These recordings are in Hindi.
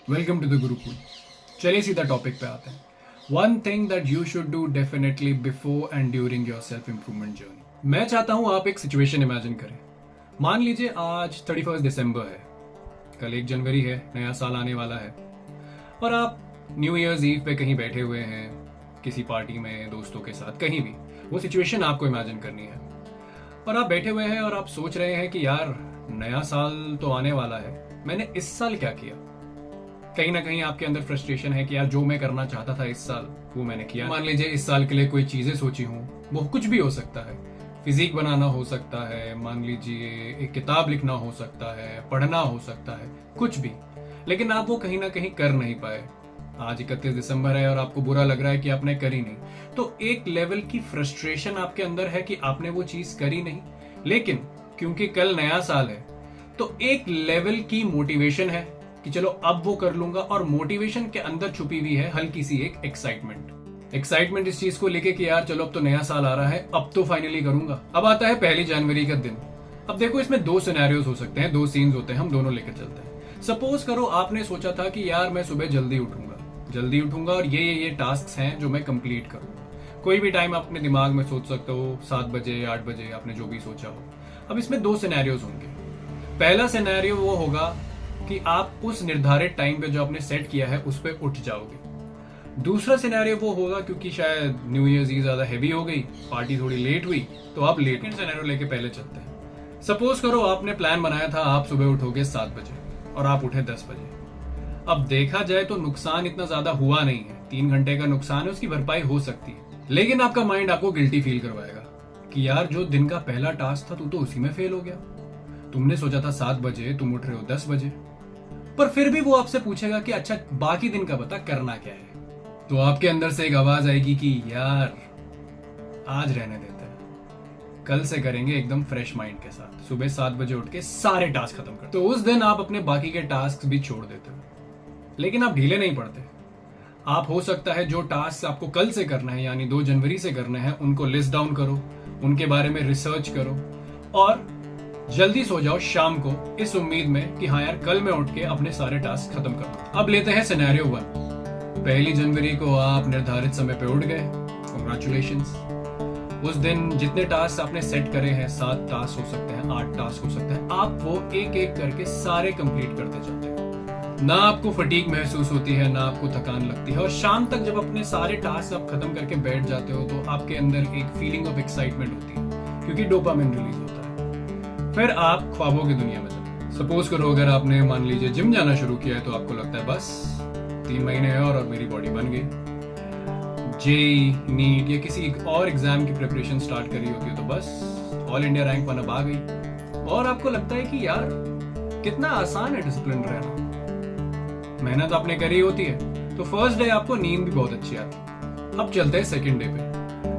Welcome to the Gurukul. चलिए सीधा टॉपिक पे आते हैं। One thing that you should do definitely before and during your self improvement journey. मैं चाहता हूं आप एक सिचुएशन इमेजिन करें। मान लीजिए आज 31 दिसंबर है, कल 1 जनवरी है, नया साल आने वाला है और आप न्यू ईयर्स ईव पे कहीं बैठे हुए हैं, किसी पार्टी में, दोस्तों के साथ, कहीं भी। वो सिचुएशन आपको इमेजिन करनी है और आप बैठे हुए हैं और आप सोच रहे हैं कि यार नया साल तो आने वाला है, मैंने इस साल क्या किया। कहीं ना कहीं आपके अंदर फ्रस्ट्रेशन है कि यार जो मैं करना चाहता था इस साल वो मैंने किया। मान लीजिए इस साल के लिए कोई चीजें सोची हूँ, वो कुछ भी हो सकता है, फिजिक बनाना हो सकता है, मान लीजिए एक किताब लिखना हो सकता है, पढ़ना हो सकता है, कुछ भी, लेकिन आप वो कहीं ना कहीं कर नहीं पाए। आज 31 दिसंबर है और आपको बुरा लग रहा है कि आपने करी नहीं, तो एक लेवल की फ्रस्ट्रेशन आपके अंदर है कि आपने वो चीज करी नहीं। लेकिन क्योंकि कल नया साल है तो एक लेवल की मोटिवेशन है कि चलो अब वो कर लूंगा, और मोटिवेशन के अंदर छुपी हुई है हल्की सी एक एक्साइटमेंट इस चीज को लेके कि यार चलो अब तो नया साल आ रहा है, अब तो फाइनली करूंगा। अब आता है 1 जनवरी का दिन। अब देखो इसमें 2 सिनेरियोज हो सकते हैं, 2 सीन्स होते हैं, हम दोनों लेकर चलते हैं। सपोज करो आपने सोचा था कि यार मैं सुबह जल्दी उठूंगा और ये टास्क हैं जो मैं कंप्लीट करूंगा। कोई भी टाइम अपने दिमाग में सोच सकते हो, 7 बजे 8 बजे, आपने जो भी सोचा हो। अब इसमें 2 सिनेरियोज होंगे। पहला सिनेरियो वो होगा कि आप उस निर्धारित टाइम पे जो आपने सेट किया है उस पर उठ जाओगे। दूसरा सिनेरियो वो होगा क्योंकि शायद न्यू ईयर्स ईव ज्यादा हैवी हो गई, पार्टी थोड़ी लेट हुई, तो आप लेट सिनेरियो लेके पहले चलते हैं। सपोज करो आपने प्लान बनाया था आप सुबह उठोगे 7 बजे और आप उठे 10 बजे। अब देखा जाए तो नुकसान इतना ज्यादा हुआ नहीं है, 3 घंटे का नुकसान है, उसकी भरपाई हो सकती है। लेकिन आपका माइंड आपको गिल्टी फील करवाएगा कि यार जो दिन का पहला टास्क था तू तो उसी में फेल हो गया। तुमने सोचा था 7 बजे, तुम उठ रहे हो 10 बजे। पर फिर भी वो आपसे पूछेगा कि अच्छा बाकी दिन का बता, करना क्या है। तो आपके अंदर से एक आवाज आएगी कि यार आज रहने देते हैं, कल से करेंगे एकदम फ्रेश माइंड के साथ, सुबह 7 बजे उठ के सारे टास्क खत्म कर। तो उस दिन आप अपने बाकी के टास्क भी छोड़ देते हो, लेकिन आप ढीले नहीं पड़ते। आप हो सकता है जो टास्क आपको कल से करना है यानी 2 जनवरी से करना है उनको लिस्ट डाउन करो, उनके बारे में रिसर्च करो और जल्दी सो जाओ शाम को, इस उम्मीद में कि हाँ यार कल मैं उठ के अपने सारे टास्क खत्म करूँ। अब लेते हैं सिनेरियो 1। 1 जनवरी को आप निर्धारित समय पे उठ गए, कांग्रेचुलेशंस। उस दिन जितने टास्क आपने सेट करे हैं, 7 टास्क हो सकते हैं, 8 टास्क हो सकते हैं, आप वो एक एक करके सारे कंप्लीट करते जाते हैं। ना आपको फटीग महसूस होती है, ना आपको थकान लगती है, और शाम तक जब अपने सारे टास्क आप खत्म करके बैठ जाते हो तो आपके अंदर एक फीलिंग ऑफ एक्साइटमेंट होती है क्योंकि डोपामिन रिलीज होता है। फिर आप ख्वाबों की दुनिया में चलते। सपोज करो अगर आपने मान लीजिए जिम जाना शुरू किया है तो आपको लगता है बस 3 महीने है और मेरी बॉडी बन गई। जेई, नीट या किसी और एग्जाम की प्रिपरेशन स्टार्ट करी होती है तो बस ऑल इंडिया रैंक 1 अब आ गई और आपको लगता है कि यार कितना आसान है डिसिप्लिन रहना, मेहनत आपने करी होती है। तो फर्स्ट डे आपको नींद भी बहुत अच्छी आती। अब चलते हैं सेकेंड डे पे।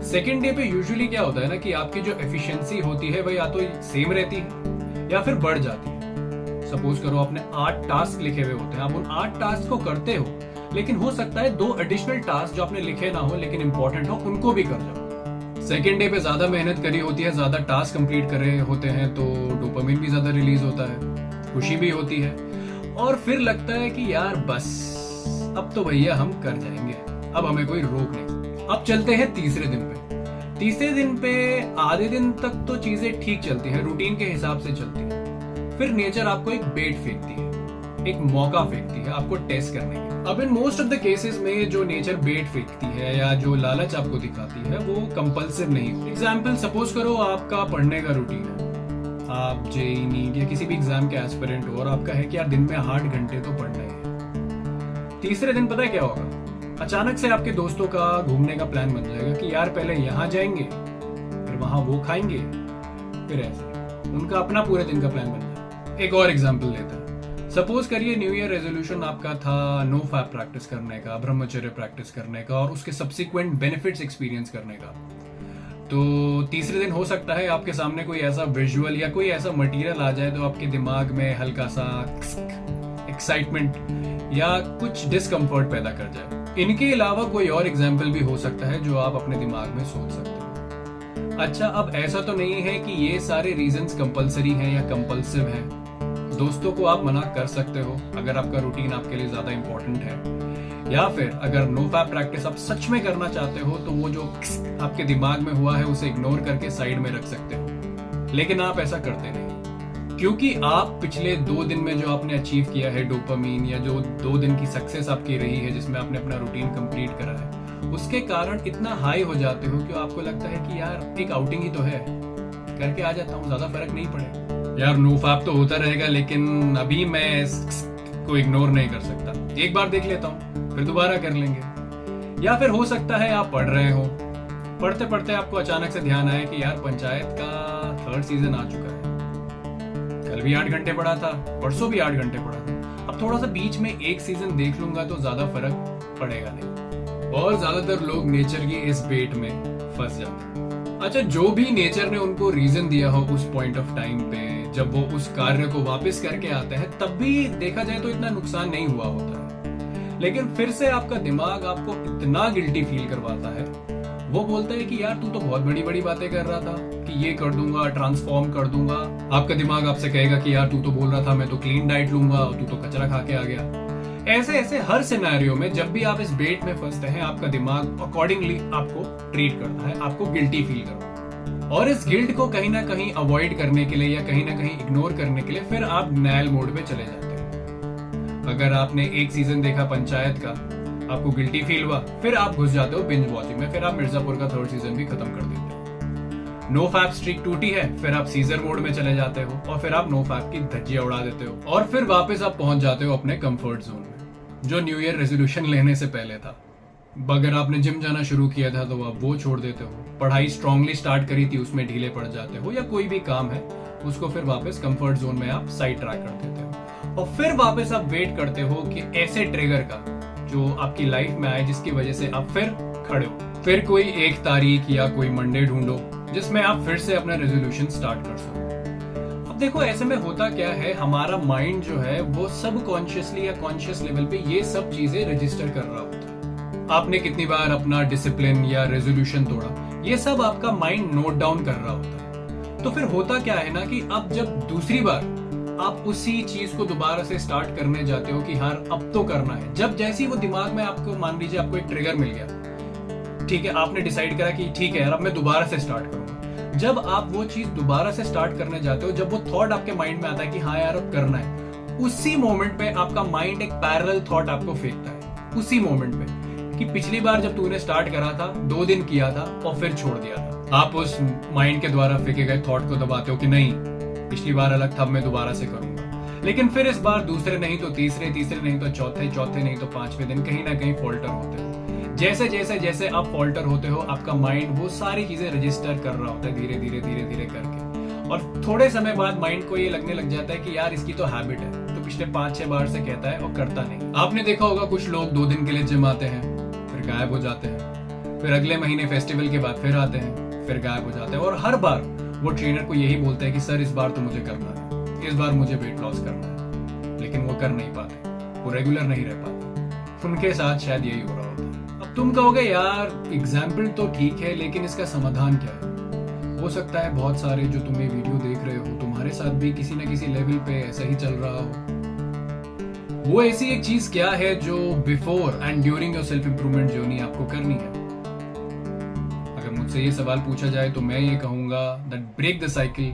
सेकेंड डे पे यूजुअली क्या होता है ना कि आपकी जो एफिशिएंसी होती है वह या तो सेम रहती है या फिर बढ़ जाती है। सपोज करो आपने 8 टास्क लिखे हुए होते हैं, आप उन 8 टास्क को करते हो, लेकिन हो सकता है 2 एडिशनल टास्क जो आपने लिखे ना हो लेकिन इंपॉर्टेंट हो उनको भी कर जाओ। सेकेंड डे पे ज्यादा मेहनत करी होती है, ज्यादा टास्क कंप्लीट कर रहे होते हैं तो डोपामिन भी ज्यादा रिलीज होता है, खुशी भी होती है और फिर लगता है कि यार बस अब तो भैया हम कर जाएंगे, अब हमें कोई रोक नहीं। अब चलते हैं तीसरे दिन पे। तीसरे दिन पे आधे दिन तक तो चीजें ठीक चलती हैं, रूटीन के हिसाब से चलती है। फिर नेचर आपको एक बेट फेंकती है, एक मौका फेंकती है आपको टेस्ट करने की। अब in most of the cases में जो नेचर बेट फेंकती है या जो लालच आपको दिखाती है वो कंपल्सिव नहीं। एग्जाम्पल सपोज करो आपका पढ़ने का रूटीन है, आप जेई, नीट या किसी भी एग्जाम के एस्पिरेंट हो और आपका है कि यार दिन में 8 घंटे तो पढ़ना है। तीसरे दिन पता है क्या होगा, अचानक से आपके दोस्तों का घूमने का प्लान बन जाएगा कि यार पहले यहाँ जाएंगे, फिर वहां वो खाएंगे, फिर ऐसे उनका अपना पूरे दिन का प्लान बन जाएगा। एक और एग्जांपल लेते हैं। सपोज करिए न्यू ईयर रेजोल्यूशन आपका था नो फैप प्रैक्टिस करने का, ब्रह्मचर्य प्रैक्टिस करने का और उसके सब्सिक्वेंट बेनिफिट्स एक्सपीरियंस करने का। तो तीसरे दिन हो सकता है आपके सामने कोई ऐसा विजुअल या कोई ऐसा मटेरियल आ जाए तो आपके दिमाग में हल्का सा एक्साइटमेंट या कुछ डिस्कम्फर्ट पैदा कर जाए। इनके अलावा कोई और एग्जाम्पल भी हो सकता है जो आप अपने दिमाग में सोच सकते हैं। अच्छा, अब ऐसा तो नहीं है कि ये सारे रीजंस कंपलसरी हैं या कंपल्सिव हैं, दोस्तों को आप मना कर सकते हो अगर आपका रूटीन आपके लिए ज्यादा इंपॉर्टेंट है, या फिर अगर नो फैप प्रैक्टिस आप सच में करना चाहते हो तो वो जो आपके दिमाग में हुआ है उसे इग्नोर करके साइड में रख सकते हो। लेकिन आप ऐसा करते नहीं, क्योंकि आप पिछले 2 दिन में जो आपने अचीव किया है डोपामीन, या जो 2 दिन की सक्सेस आपकी रही है जिसमें आपने अपना रूटीन कंप्लीट करा है, उसके कारण इतना हाई हो जाते हो कि आपको लगता है कि यार एक आउटिंग ही तो है, करके आ जाता हूँ, ज्यादा फर्क नहीं पड़ेगा। यार नो फैप तो होता रहेगा, लेकिन अभी मैं को इग्नोर नहीं कर सकता, एक बार देख लेता हूँ फिर दोबारा कर लेंगे। या फिर हो सकता है आप पढ़ रहे हो, पढ़ते पढ़ते आपको अचानक से ध्यान आया कि यार पंचायत का 3rd सीजन आ चुका है, कल भी 8 घंटे पढ़ा था, परसों भी 8 घंटे पढ़ा था, अब थोड़ा सा बीच में एक सीजन देख लूंगा तो ज्यादा फर्क पड़ेगा नहीं। और ज्यादातर लोग नेचर की इस बेट में फंस जाते हैं। अच्छा, जो भी नेचर ने उनको रीजन दिया हो उस पॉइंट ऑफ टाइम पे, जब वो उस कार्य को वापस करके आते हैं, तब भी देखा जाए तो इतना नुकसान नहीं हुआ होता है, लेकिन फिर से आपका दिमाग आपको इतना गिल्टी फील करवाता है, वो बोलता है कि यार तू तो बहुत बड़ी बड़ी बातें कर रहा था कि ये कर दूंगा, ट्रांसफॉर्म कर दूंगा। आपका दिमाग आपसे कहेगा कि यार तू तो बोल रहा था मैं तो क्लीन डाइट लूंगा और तू तो कचरा खा के आ गया। ऐसे ऐसे हर सिनेरियो में जब भी आप इस बेट में फंसते हैं, आपका दिमाग अकॉर्डिंगली आपको ट्रीट करता है, आपको गिल्टी फील करता है। और इस गिल्ट को कहीं ना कहीं अवॉइड करने के लिए या कहीं ना कहीं इग्नोर करने के लिए फिर आप नायल मोड पे चले जाते हैं। अगर आपने एक सीजन देखा पंचायत का, आपको गिल्टी फील हुआ, फिर आप घुस जाते हो बिंज वॉचिंग में, फिर आप मिर्जापुर का 3rd सीजन भी खत्म कर देते हो। नो फैप स्ट्रीक टूटी है, फिर आप सीजर मोड में चले जाते हो और फिर आप नो फैप की धज्जियां उड़ा देते हो, और फिर वापस आप पहुंच जाते हो अपने कंफर्ट जोन में, जो न्यू ईयर रेजोल्यूशन लेने से पहले था। अगर आपने जिम जाना शुरू किया था तो आप वो छोड़ देते हो, पढ़ाई स्ट्रांगली स्टार्ट करी थी उसमें ढीले पड़ जाते हो, या कोई भी काम है उसको फिर वापस कंफर्ट जोन में आप साइड ट्रैक कर देते हो, और फिर वापस आप वेट करते हो कि ऐसे ट्रिगर का जो आपकी लाइफ में आए जिसकी वजह से आप फिर खड़े हो। फिर कोई एक तारीख या कोई मंडे ढूंढो जिसमें आप फिर से अपना रेजोल्यूशन स्टार्ट कर सको। अब देखो ऐसे में होता क्या है, हमारा माइंड जो है वो सब कॉन्शियसली या कॉन्शियस लेवल पे ये सब चीजें रजिस्टर कर रहा होता है। आपने कितनी बार अपना डिसिप्लिन या रेजोल्यूशन तोड़ा, ये सब आपका माइंड नोट डाउन कर रहा होता है। तो फिर होता क्या है ना कि अब जब दूसरी बार आप उसी चीज को दोबारा से स्टार्ट करने जाते हो कि हाँ अब तो करना है, जब जैसी वो दिमाग में आपको, मान लीजिए आपको एक ट्रिगर मिल गया, ठीक है, आपने डिसाइड करा कि ठीक है यार अब मैं दोबारा से स्टार्ट करूंगा। जब आप वो चीज दोबारा से स्टार्ट करने जाते हो, जब वो थॉट आपके माइंड में आता है कि हाँ यार अब करना है, उसी मोमेंट पे आपका माइंड एक पैरेलल थॉट आपको फेंकता है, उसी मोमेंट पे कि पिछली बार जब तूने स्टार्ट करा था 2 दिन किया था और फिर छोड़ दिया था। आप उस माइंड के द्वारा फेंके गए थॉट को दबाते हो कि नहीं पिछली बार अलग था, मैं दोबारा से करूंगा। लेकिन फिर इस बार दूसरे नहीं तो तीसरे, तीसरे नहीं तो चौथे, चौथे नहीं तो 5वें दिन कहीं ना कहीं फॉल्टर होते हो। जैसे जैसे जैसे आप फॉल्टर होते हो, आपका माइंड वो सारी चीजें रजिस्टर कर रहा होता है धीरे धीरे धीरे धीरे करके, और थोड़े समय बाद माइंड को ये लगने लग जाता है कि यार इसकी तो हैबिट है, तो पिछले 5-6 बार से कहता है और करता नहीं। आपने देखा होगा कुछ लोग 2 दिन के लिए जिम आते हैं, फिर गायब हो जाते हैं, फिर अगले महीने फेस्टिवल के बाद फिर आते हैं, फिर गायब हो जाते हैं, और हर बार वो ट्रेनर को यही बोलता है कि सर इस बार तो मुझे करना है, इस बार मुझे वेट लॉस करना है, लेकिन वो कर नहीं पाते, वो रेगुलर नहीं रह पाते। उनके साथ शायद यही हो रहा होता है। अब तुम कहोगे यार एग्जाम्पल तो ठीक है, लेकिन इसका समाधान क्या है? हो सकता है बहुत सारे जो तुम ये वीडियो देख रहे हो तुम्हारे साथ भी किसी न किसी लेवल पे ऐसा ही चल रहा हो। वो ऐसी एक चीज क्या है जो before and during your self improvement journey आपको करनी है? मुझसे ये सवाल पूछा जाए तो मैं ये कहूंगा that break the cycle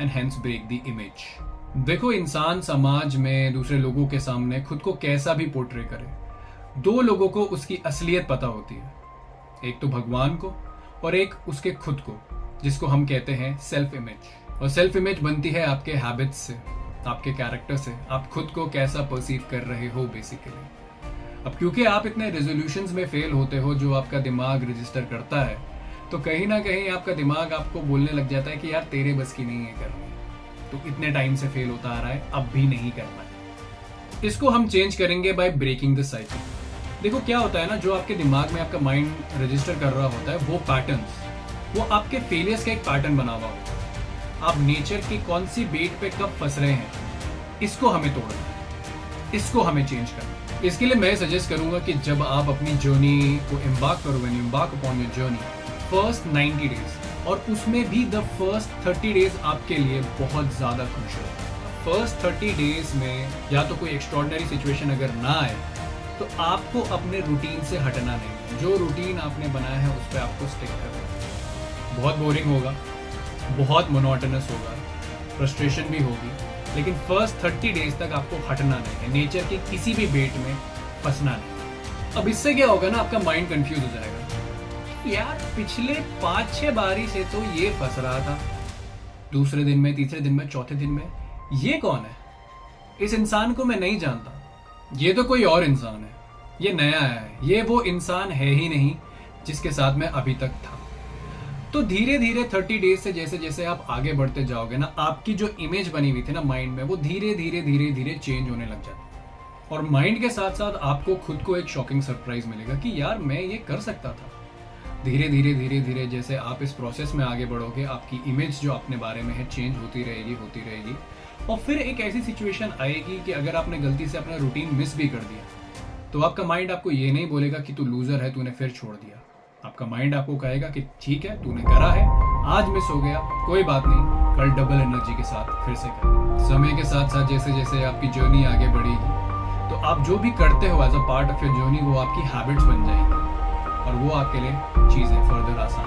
and hence break the image. देखो इंसान समाज में दूसरे लोगों के सामने खुद को कैसा भी पोर्ट्रे करे, 2 लोगों को उसकी असलियत पता होती है, एक तो भगवान को और एक उसके खुद को, जिसको हम कहते हैं सेल्फ इमेज। और सेल्फ इमेज बनती है आपके हैबिट्स से, आपके कैरेक्टर से, आप खुद को कैसा परसीव कर रहे हो बेसिकली। अब क्योंकि आप इतने रेजोल्यूशंस में फेल होते हो जो आपका दिमाग रजिस्टर करता है, तो कहीं ना कहीं आपका दिमाग आपको बोलने लग जाता है कि यार तेरे बस की नहीं है करनी, तो इतने टाइम से फेल होता आ रहा है, अब भी नहीं करना है। इसको हम चेंज करेंगे बाय ब्रेकिंग द साइकिल। देखो क्या होता है ना, जो आपके दिमाग में आपका माइंड रजिस्टर कर रहा होता है वो पैटर्न्स, वो आपके फेलियर्स का एक पैटर्न बना हुआ होता है। आप नेचर की कौन सी बेट पे कब फंस रहे हैं, इसको हमें तोड़ना है, इसको हमें चेंज करना है। इसके लिए मैं सजेस्ट करूंगा कि जब आप अपनी जर्नी को एम्बार्क करो, when you embark upon your journey, first 90 days और उसमें भी द फर्स्ट 30 डेज आपके लिए बहुत ज्यादा क्रूशियल है। फर्स्ट 30 डेज में या तो कोई एक्स्ट्रॉर्डनरी सिचुएशन अगर ना आए तो आपको अपने रूटीन से हटना नहीं। जो रूटीन आपने बनाया है उस पर आपको स्टिक करना है। बहुत बोरिंग होगा, बहुत मोनोटोनस होगा, फ्रस्ट्रेशन भी होगी, लेकिन फर्स्ट 30 डेज तक आपको हटना नहीं है, नेचर के किसी भी बेट में फंसना नहीं। अब इससे क्या होगा ना, आपका माइंड कंफ्यूज हो जाएगा, यार पिछले 5-6 बारी से तो ये फंस रहा था, दूसरे दिन में, तीसरे दिन में, चौथे दिन में ये कौन है? इस इंसान को मैं नहीं जानता, ये तो कोई और इंसान है, ये नया है, ये वो इंसान है ही नहीं जिसके साथ मैं अभी तक था। तो धीरे धीरे 30 डेज से जैसे जैसे आप आगे बढ़ते जाओगे ना, आपकी जो इमेज बनी हुई थी ना माइंड में, वो धीरे धीरे धीरे धीरे चेंज होने लग जाती। और माइंड के साथ साथ आपको खुद को एक शॉकिंग सरप्राइज मिलेगा कि यार मैं ये कर सकता था। धीरे धीरे धीरे धीरे जैसे आप इस प्रोसेस में आगे बढ़ोगे, आपकी इमेज जो अपने बारे में है चेंज होती रहेगी। और फिर एक ऐसी सिचुएशन आएगी कि अगर आपने गलती से अपना रूटीन मिस भी कर दिया तो आपका माइंड आपको ये नहीं बोलेगा कि तू लूजर है, तूने फिर छोड़ दिया। आपका माइंड आपको कहेगा कि ठीक है, तूने करा है, आज मिस हो गया, कोई बात नहीं, कल डबल एनर्जी के साथ फिर से कर। समय के साथ साथ जैसे जैसे आपकी जर्नी आगे बढ़ेगी तो आप जो भी करते हो as a part of your journey, वो आपकी हैबिट्स बन जाएंगी और वो आपके लिए चीज़ें फर्दर आसान